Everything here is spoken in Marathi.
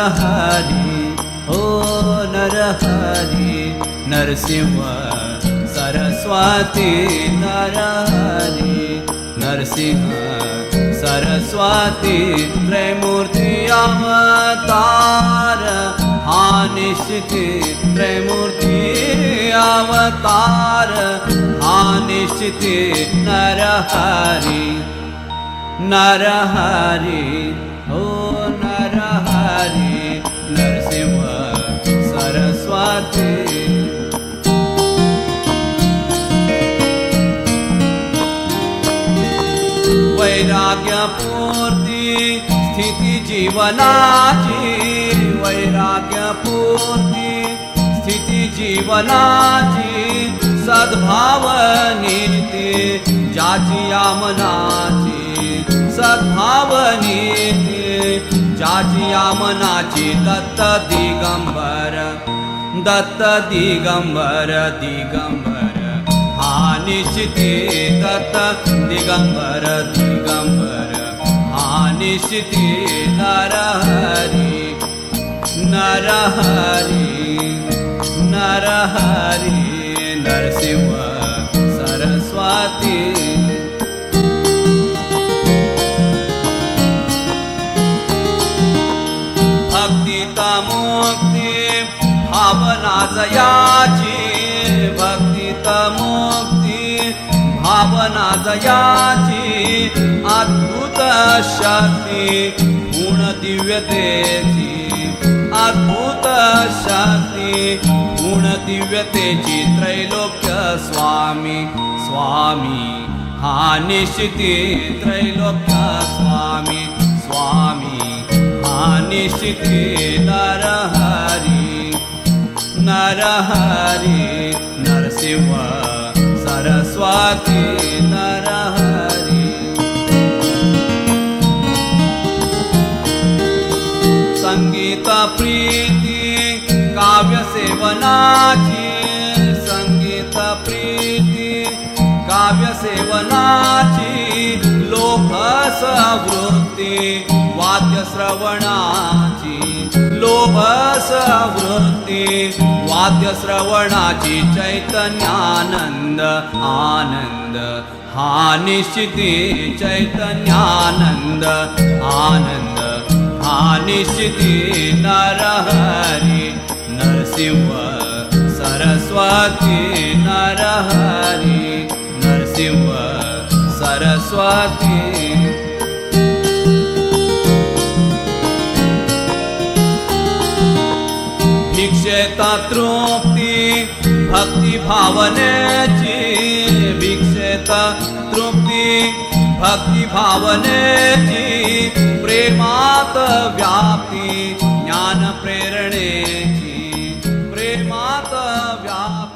नरहरी ओ नरहरी नरसिंह सरस्वती नरहरी नरसिंह सरस्वती त्रैमूर्ति अवतार हा निश्चिती त्रैमूर्ति अवतार हा निश्चिती नरहरी नरहरी ओ नरहरी नरसिंह सरस्वती वैराग्यपूर्ती स्थिती जीवनाची वैराग्यपूर्ती स्थिती जीवनाची सद्भाव नीती ज्याची या मनाची सद्भाव नीती ज्याची या मनाची दत्त दिगंबर दिगंबर हा निश्चिती दत्त दिगंबर हा निश्चिती नरहरी नरहरी नरहरी नरसिंह सरस्वती भक्तिता मुक्ती भावना जयाची भक्तिता मुक्ती भावना जयाची अद्भुत शक्ती गुण दिव्यतेची अद्भुत शक्ती गुण दिव्यतेची त्रैलोक्य स्वामी स्वामी हा निश्चिती त्रैलोक्य स्वामी स्वामी हा निश्चिती नरहरी नरहरी नरसिंह सरस्वती नरहरी संगीत प्रीती काव्य सेवनाची संगीत प्रीती काव्य सेवनाची लोभस वृत्ती वाद्य श्रवणाची लोभस वृत्ती वाद्य श्रवणाची चैतन्यानंद आनंद हा निश्चिती चैतन्यानंद आनंद हा निश्चिती नरहरी नरसिंह सरस्वती नरहरी नरसिंह सरस्वती भिक्षेता तृप्ती भक्ती भावनेची भिक्षेता तृप्ती भक्ती भावनेची प्रेमात व्याप्ती ज्ञान प्रेरणेची प्रेमात व्याप्ती